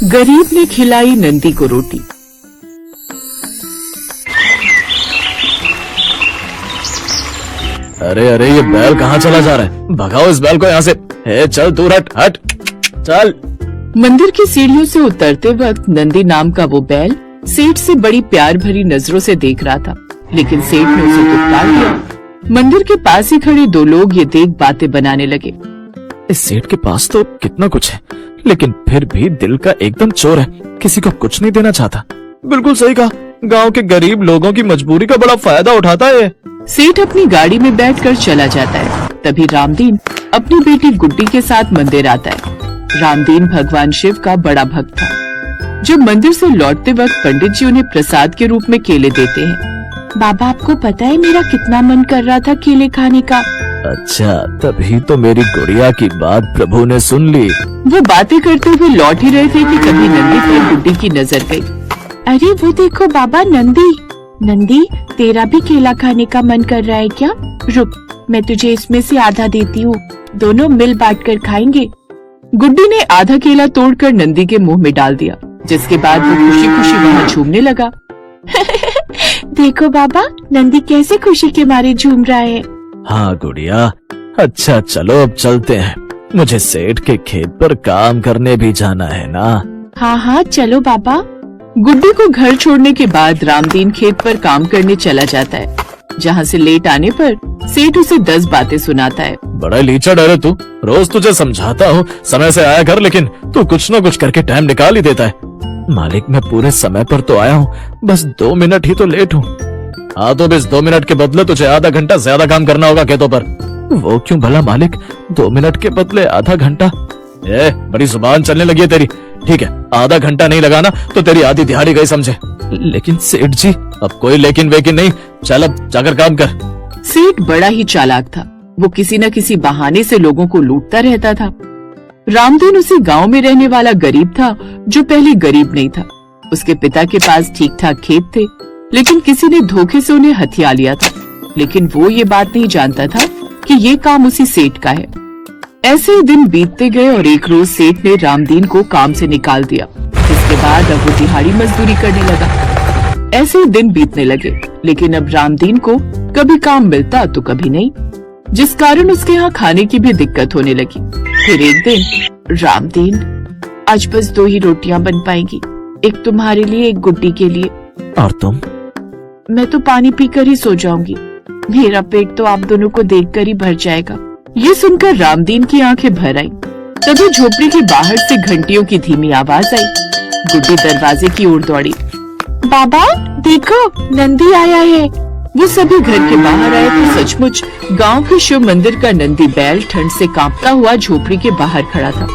गरीब ने खिलाई नंदी को रोटी। अरे अरे, ये बैल कहाँ चला जा रहा है? भगाओ इस बैल को यहाँ से। चल दूर हट हट चल। मंदिर की सीढ़ियों से उतरते वक्त नंदी नाम का वो बैल सेठ से बड़ी प्यार भरी नजरों से देख रहा था, लेकिन सेठ ने उसे दुत्कार दिया। मंदिर के पास ही खड़े दो लोग ये देख बातें बनाने लगे। इस सेठ के पास तो कितना कुछ है, लेकिन फिर भी दिल का एकदम चोर है, किसी को कुछ नहीं देना चाहता। बिल्कुल सही कहा, गांव के गरीब लोगों की मजबूरी का बड़ा फायदा उठाता है। सेठ अपनी गाड़ी में बैठकर चला जाता है। तभी रामदीन अपनी बेटी गुड्डी के साथ मंदिर आता है। रामदीन भगवान शिव का बड़ा भक्त था। जब मंदिर से लौटते वक्त पंडित जी उन्हें प्रसाद के रूप में केले देते हैं। बाबा, आपको पता है मेरा कितना मन कर रहा था केले खाने का। अच्छा, तभी तो मेरी गुड़िया की बात प्रभु ने सुन ली। वो बातें करते हुए लौट ही रहे थे कि तभी नंदी पर गुड्डी की नजर गई। अरे वो देखो बाबा, नंदी। नंदी, तेरा भी केला खाने का मन कर रहा है क्या? रुक, मैं तुझे इसमें से आधा देती हूँ, दोनों मिल बांट कर खाएंगे। गुड्डी ने आधा केला तोड़कर नंदी के मुंह में डाल दिया, जिसके बाद वो खुशी खुशी वहाँ झूमने लगा। देखो बाबा, नंदी कैसे खुशी के मारे झूम रहा है। हाँ गुड़िया, अच्छा चलो अब चलते हैं, मुझे सेठ के खेत पर काम करने भी जाना है ना। हाँ हाँ चलो बाबा। गुड्डी को घर छोड़ने के बाद रामदीन खेत पर काम करने चला जाता है, जहाँ से लेट आने पर सेठ उसे 10 बातें सुनाता है। बड़ा लीचड़ है तू, रोज तुझे समझाता हूँ समय से आया कर, लेकिन तू कुछ न कुछ करके टाइम निकाल ही देता है। मालिक, मैं पूरे समय पर तो आया हूँ, बस 2 मिनट ही तो लेट हूँ। हाँ तो बस 2 मिनट के बदले तुझे आधा घंटा ज्यादा काम करना होगा खेतों पर। वो क्यों भला मालिक, 2 मिनट के बदले आधा घंटा? बड़ी जुबान चलने लगी है तेरी। ठीक है, आधा घंटा नहीं लगाना तो तेरी आधी दिहाड़ी गई समझे। लेकिन सेठ जी, अब कोई लेकिन वेकिन नहीं, चल अब जाकर काम कर। सेठ बड़ा ही चालाक था, वो किसी न किसी बहाने से लोगों को लूटता रहता था। रामदीन उसी गांव में रहने वाला गरीब था, जो पहले गरीब नहीं था। उसके पिता के पास ठीक ठाक खेत थे, लेकिन किसी ने धोखे से उन्हें हथिया लिया था। लेकिन वो ये बात नहीं जानता था कि ये काम उसी सेठ का है। ऐसे ही दिन बीतते गए और एक रोज सेठ ने रामदीन को काम से निकाल दिया, जिसके बाद अब वो दिहाड़ी मजदूरी करने लगा। ऐसे ही दिन बीतने लगे, लेकिन अब रामदीन को कभी काम मिलता तो कभी नहीं, जिस कारण उसके यहाँ खाने की भी दिक्कत होने लगी। फिर एक दिन, रामदीन, आज बस 2 ही रोटियां बन पाएंगी, एक तुम्हारे लिए, एक गुड्डी के लिए। और तुम? मैं तो पानी पीकर ही सो जाऊंगी, मेरा पेट तो आप दोनों को देखकर ही भर जाएगा। ये सुनकर रामदीन की आंखें भर आई। तभी झोपड़ी के बाहर से घंटियों की धीमी आवाज आई। गुड्डी दरवाजे की ओर दौड़ी। बाबा देखो, नंदी आया है। वो सभी घर के बाहर आए तो सचमुच गांव के शिव मंदिर का नंदी बैल ठंड से कांपता हुआ झोपड़ी के बाहर खड़ा था।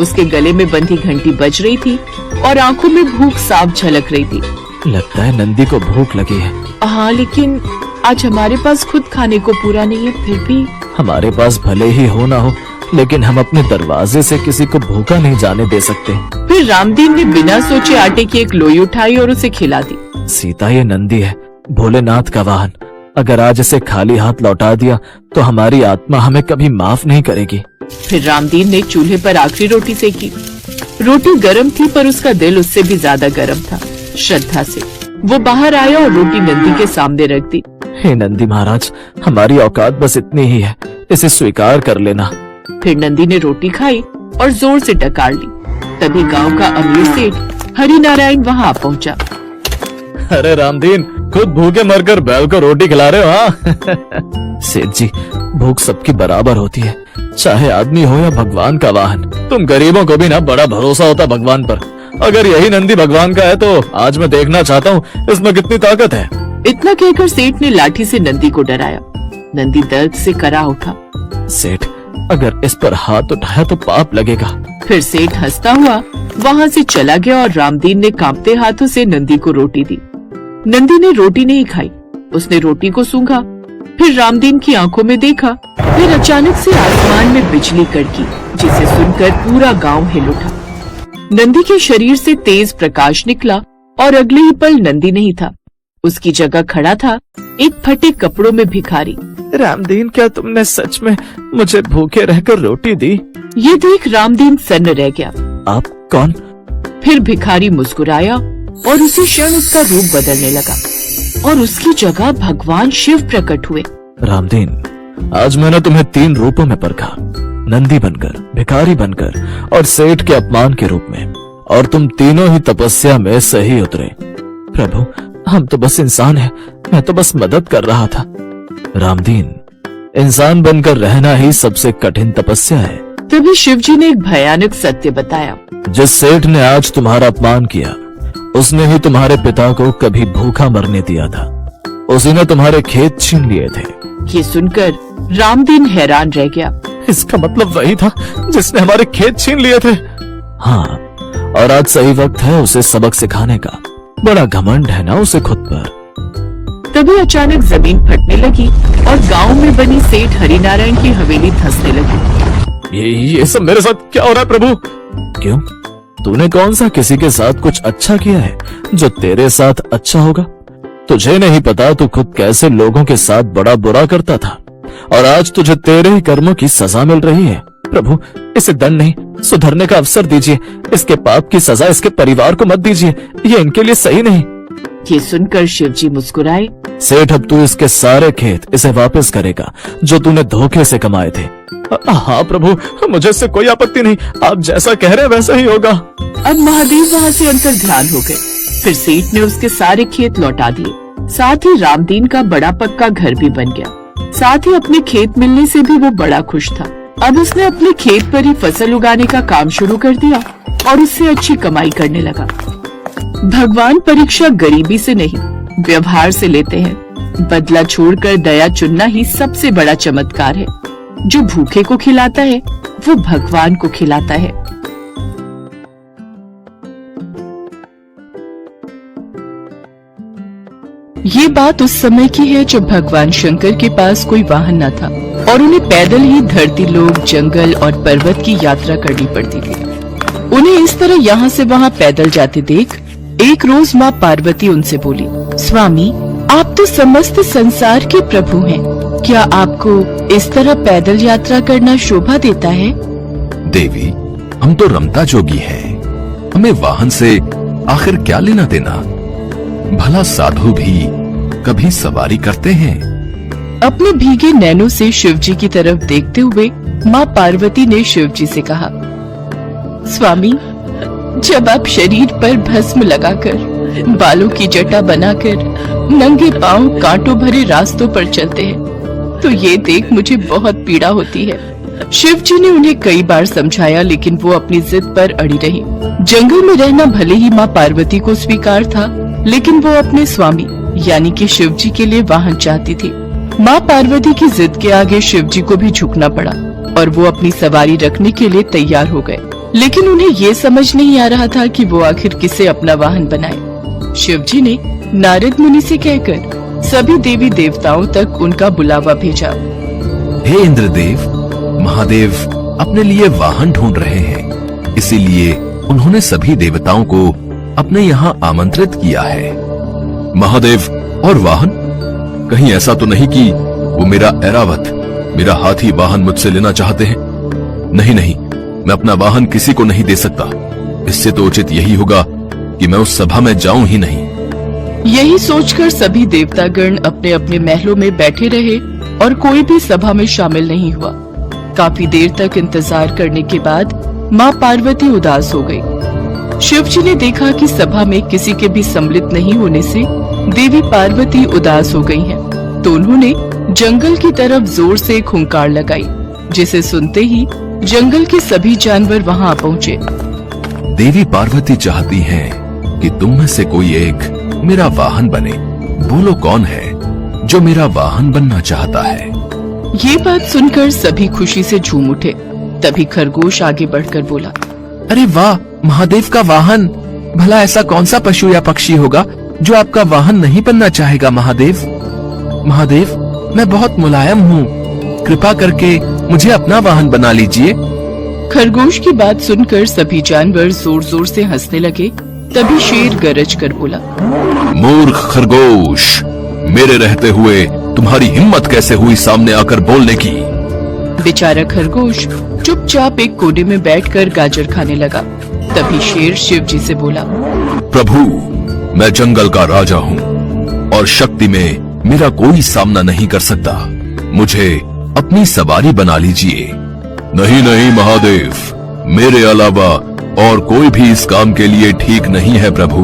उसके गले में बंधी घंटी बज रही थी और आंखों में भूख साफ झलक रही थी। लगता है नंदी को भूख लगी है। हाँ, लेकिन आज हमारे पास खुद खाने को पूरा नहीं है। फिर भी हमारे पास भले ही हो ना हो, लेकिन हम अपने दरवाजे से किसी को भूखा नहीं जाने दे सकते। फिर रामदीन ने बिना सोचे आटे की एक लोई उठाई और उसे खिला दी। सीता, ये नंदी है, भोलेनाथ का वाहन। अगर आज इसे खाली हाथ लौटा दिया तो हमारी आत्मा हमें कभी माफ नहीं करेगी। फिर रामदीन ने चूल्हे पर आखिरी रोटी सेकी। रोटी गर्म थी, पर उसका दिल उससे भी ज्यादा गर्म था। श्रद्धा से वो बाहर आया और रोटी नंदी के सामने रख दी। हे नंदी महाराज, हमारी औकात बस इतनी ही है, इसे स्वीकार कर लेना। फिर नंदी ने रोटी खाई और जोर से डकार ली। तभी गांव का अमीर सेठ हरि नारायण वहाँ पहुँचा। अरे रामदीन, खुद भूखे मरकर बैल को रोटी खिला रहे हो? हाँ सेठ जी, भूख सबकी बराबर होती है, चाहे आदमी हो या भगवान का वाहन। तुम गरीबों को भी ना बड़ा भरोसा होता भगवान पर। अगर यही नंदी भगवान का है तो आज मैं देखना चाहता हूँ इसमें कितनी ताकत है। इतना कहकर सेठ ने लाठी से नंदी को डराया। नंदी दर्द से करा उठा। सेठ, अगर इस पर हाथ उठाया तो पाप लगेगा। फिर सेठ हंसता हुआ वहाँ से चला गया और रामदीन ने कांपते हाथों से नंदी को रोटी दी। नंदी ने रोटी नहीं खाई, उसने रोटी को सूंघा, फिर रामदीन की आंखों में देखा। फिर अचानक से आसमान में बिजली कड़की, जिसे सुनकर पूरा गांव हिल उठा। नंदी के शरीर से तेज प्रकाश निकला और अगले ही पल नंदी नहीं था, उसकी जगह खड़ा था एक फटे कपड़ों में भिखारी। रामदीन, क्या तुमने सच में मुझे भूखे रहकर रोटी दी? ये देख रामदीन सन्न रह गया। आप कौन? फिर भिखारी मुस्कुराया और उसी क्षण उसका रूप बदलने लगा और उसकी जगह भगवान शिव प्रकट हुए। रामदीन, आज मैंने तुम्हें 3 रूपों में परखा, नंदी बनकर, भिखारी बनकर और सेठ के अपमान के रूप में, और तुम तीनों ही तपस्या में सही उतरे। प्रभु, हम तो बस इंसान हैं, मैं तो बस मदद कर रहा था। रामदीन, इंसान बनकर रहना ही सबसे कठिन तपस्या है। तभी शिवजी ने एक भयानक सत्य बताया। जिस सेठ ने आज तुम्हारा अपमान किया, उसने ही तुम्हारे पिता को कभी भूखा मरने दिया था। उसी ने तुम्हारे खेत छीन लिए थे। ये सुनकर रामदीन हैरान रह गया। इसका मतलब वही था जिसने हमारे खेत छीन लिए थे? हाँ, और आज सही वक्त है उसे सबक सिखाने का। बड़ा घमंड है ना उसे खुद पर। तभी अचानक जमीन फटने लगी और गांव में बनी सेठ हरिनारायण की हवेली धंसने लगी। ये सब मेरे साथ क्या हो रहा है प्रभु? क्यों, तूने कौन सा किसी के साथ कुछ अच्छा किया है जो तेरे साथ अच्छा होगा? तुझे नहीं पता तू खुद कैसे लोगों के साथ बड़ा बुरा करता था, और आज तुझे तेरे ही कर्मों की सजा मिल रही है। प्रभु, इसे दंड नहीं, सुधरने का अवसर दीजिए। इसके पाप की सजा इसके परिवार को मत दीजिए, ये इनके लिए सही नहीं। ये सुनकर शिवजी मुस्कुराए। सेठ, अब तू इसके सारे खेत इसे वापस करेगा जो तूने धोखे से कमाए थे। हाँ प्रभु, मुझे इससे कोई आपत्ति नहीं, आप जैसा कह रहे हैं वैसा ही होगा। अब महादेव वहाँ से अंतर ध्यान हो गए। फिर सेठ ने उसके सारे खेत लौटा दिए। साथ ही रामदीन का बड़ा पक्का घर भी बन गया। साथ ही अपने खेत मिलने से भी वो बड़ा खुश था। अब उसने अपने खेत पर ही फसल उगाने का काम शुरू कर दिया और उससे अच्छी कमाई करने लगा। भगवान परीक्षा गरीबी से नहीं, व्यवहार से लेते हैं। बदला छोड़कर दया चुनना ही सबसे बड़ा चमत्कार है। जो भूखे को खिलाता है वो भगवान को खिलाता है। ये बात उस समय की है जब भगवान शंकर के पास कोई वाहन न था और उन्हें पैदल ही धरती लोक, जंगल और पर्वत की यात्रा करनी पड़ती थी। उन्हें इस तरह यहाँ से वहाँ पैदल जाते देख एक रोज माँ पार्वती उनसे बोली, स्वामी, आप तो समस्त संसार के प्रभु हैं, क्या आपको इस तरह पैदल यात्रा करना शोभा देता है? देवी, हम तो रमता जोगी हैं, हमें वाहन से आखिर क्या लेना देना? भला साधु भी कभी सवारी करते हैं? अपने भीगे नैनों से शिवजी की तरफ देखते हुए माँ पार्वती ने शिवजी से कहा, स्वामी, जब आप शरीर पर भस्म लगाकर, बालों की जटा बनाकर, नंगे पांव कांटों भरे रास्तों पर चलते हैं, तो ये देख मुझे बहुत पीड़ा होती है। शिवजी ने उन्हें कई बार समझाया, लेकिन वो अपनी जिद पर अड़ी रही। जंगल में रहना भले ही माँ पार्वती को स्वीकार था, लेकिन वो अपने स्वामी यानी कि शिवजी के लिए वाहन चाहती थी। माँ पार्वती की जिद के आगे शिवजी को भी झुकना पड़ा और वो अपनी सवारी रखने के लिए तैयार हो गए। लेकिन उन्हें ये समझ नहीं आ रहा था कि वो आखिर किसे अपना वाहन बनाए। शिवजी ने नारद मुनि से कहकर सभी देवी देवताओं तक उनका बुलावा भेजा। हे इंद्रदेव, महादेव अपने लिए वाहन ढूंढ रहे हैं, इसीलिए उन्होंने सभी देवताओं को अपने यहाँ आमंत्रित किया है। महादेव और वाहन, कहीं ऐसा तो नहीं कि वो मेरा ऐरावत, मेरा हाथी वाहन मुझसे लेना चाहते हैं? नहीं नहीं, मैं अपना वाहन किसी को नहीं दे सकता। इससे तो उचित यही होगा कि मैं उस सभा में जाऊं ही नहीं। यही सोचकर सभी देवतागण अपने अपने महलों में बैठे रहे और कोई भी सभा में शामिल नहीं हुआ। काफी देर तक इंतजार करने के बाद माँ पार्वती उदास हो गई। शिवजी ने देखा कि सभा में किसी के भी सम्मिलित नहीं होने से देवी पार्वती उदास हो गई हैं, तो उन्होंने जंगल की तरफ जोर से एक हुंकार लगाई, जिसे सुनते ही जंगल के सभी जानवर वहां पहुंचे। देवी पार्वती चाहती हैं कि तुम में से कोई एक मेरा वाहन बने। बोलो कौन है जो मेरा वाहन बनना चाहता है? ये बात सुनकर सभी खुशी से झूम उठे। तभी खरगोश आगे बढ़कर बोला, अरे वाह, महादेव का वाहन! भला ऐसा कौन सा पशु या पक्षी होगा जो आपका वाहन नहीं बनना चाहेगा? महादेव, महादेव, मैं बहुत मुलायम हूँ, कृपा करके मुझे अपना वाहन बना लीजिए। खरगोश की बात सुनकर सभी जानवर जोर जोर से हंसने लगे। तभी शेर गरज कर बोला, मूर्ख खरगोश, मेरे रहते हुए तुम्हारी हिम्मत कैसे हुई सामने आकर बोलने की? बेचारा खरगोश चुपचाप एक कोने में बैठकर गाजर खाने लगा। तभी शेर शिव जी से बोला, प्रभु, मैं जंगल का राजा हूँ और शक्ति में मेरा कोई सामना नहीं कर सकता। मुझे अपनी सवारी बना लीजिए। नहीं नहीं महादेव, मेरे अलावा और कोई भी इस काम के लिए ठीक नहीं है प्रभु।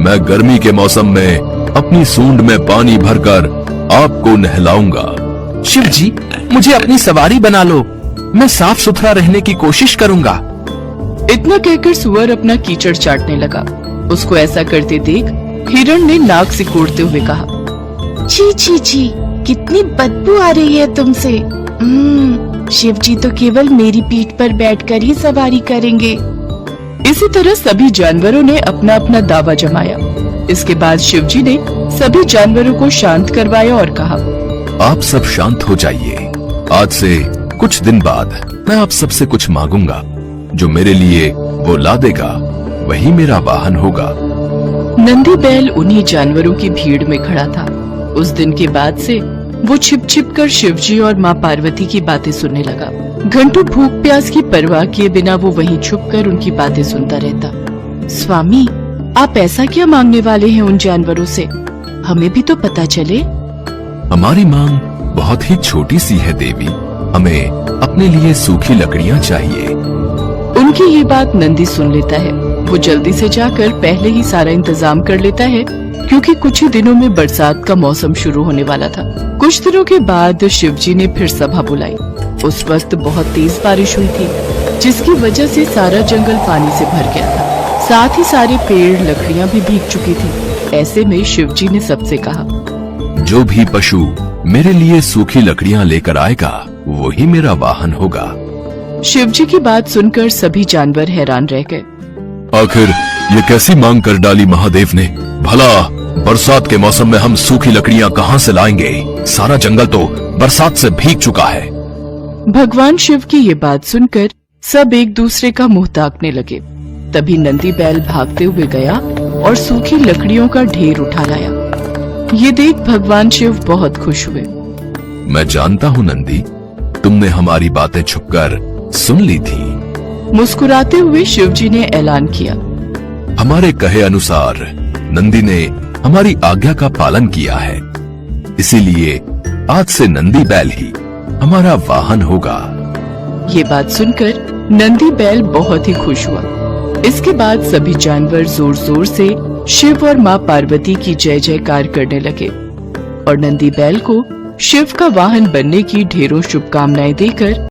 मैं गर्मी के मौसम में अपनी सूंड में पानी भरकर आपको नहलाऊंगा। शिव जी, मुझे अपनी सवारी बना लो। मैं साफ सुथरा रहने की कोशिश करूंगा। इतना कहकर सुअर अपना कीचड़ चाटने लगा। उसको ऐसा करते देख हिरण ने नाक सिकोड़ते हुए कहा, छी छी छी, कितनी बदबू आ रही है तुमसे। शिव जी तो केवल मेरी पीठ पर बैठकर ही सवारी करेंगे। इसी तरह सभी जानवरों ने अपना अपना दावा जमाया। इसके बाद शिव जी ने सभी जानवरों को शांत करवाया और कहा, आप सब शांत हो जाइए। आज से कुछ दिन बाद मैं आप सबसे कुछ मांगूंगा। जो मेरे लिए वो ला देगा वही मेरा वाहन होगा। नंदी बैल उन्हीं जानवरों की भीड़ में खड़ा था। उस दिन के बाद से वो छिप छिप कर शिव जी और माँ पार्वती की बातें सुनने लगा। घंटों भूख प्यास की परवाह किए बिना वो वहीं छुप कर उनकी बातें सुनता रहता। स्वामी, आप ऐसा क्या मांगने वाले हैं उन जानवरों से? हमें भी तो पता चले। हमारी मांग बहुत ही छोटी सी है देवी। हमें अपने लिए सूखी लकड़ियाँ चाहिए। उनकी ये बात नंदी सुन लेता है। वो जल्दी से जाकर पहले ही सारा इंतजाम कर लेता है, क्योंकि कुछ ही दिनों में बरसात का मौसम शुरू होने वाला था। कुछ दिनों के बाद शिव जी ने फिर सभा बुलाई। उस वक्त बहुत तेज बारिश हुई थी, जिसकी वजह से सारा जंगल पानी से भर गया था। साथ ही सारे पेड़ लकड़ियां भी भीग चुकी थी। ऐसे में शिव जी ने सबसे कहा, जो भी पशु मेरे लिए सूखी लकड़ियाँ लेकर आएगा वही मेरा वाहन होगा। शिव जी की बात सुनकर सभी जानवर हैरान रह गए। आखिर ये कैसी मांग कर डाली महादेव ने? भला बरसात के मौसम में हम सूखी लकड़ियाँ कहाँ से लाएंगे? सारा जंगल तो बरसात से भीग चुका है। भगवान शिव की ये बात सुनकर सब एक दूसरे का मुंह ताकने लगे। तभी नंदी बैल भागते हुए गया और सूखी लकड़ियों का ढेर उठा लाया। ये देख भगवान शिव बहुत खुश हुए। मैं जानता हूँ नंदी, तुमने हमारी बातें छुपकर सुन ली थी। मुस्कुराते हुए शिव जी ने ऐलान किया, हमारे कहे अनुसार नंदी ने हमारी आज्ञा का पालन किया है, इसीलिए आज से नंदी बैल ही हमारा वाहन होगा। ये बात सुनकर नंदी बैल बहुत ही खुश हुआ। इसके बाद सभी जानवर जोर जोर से शिव और माँ पार्वती की जय जयकार करने लगे और नंदी बैल को शिव का वाहन बनने की ढेरों शुभकामनाएं देकर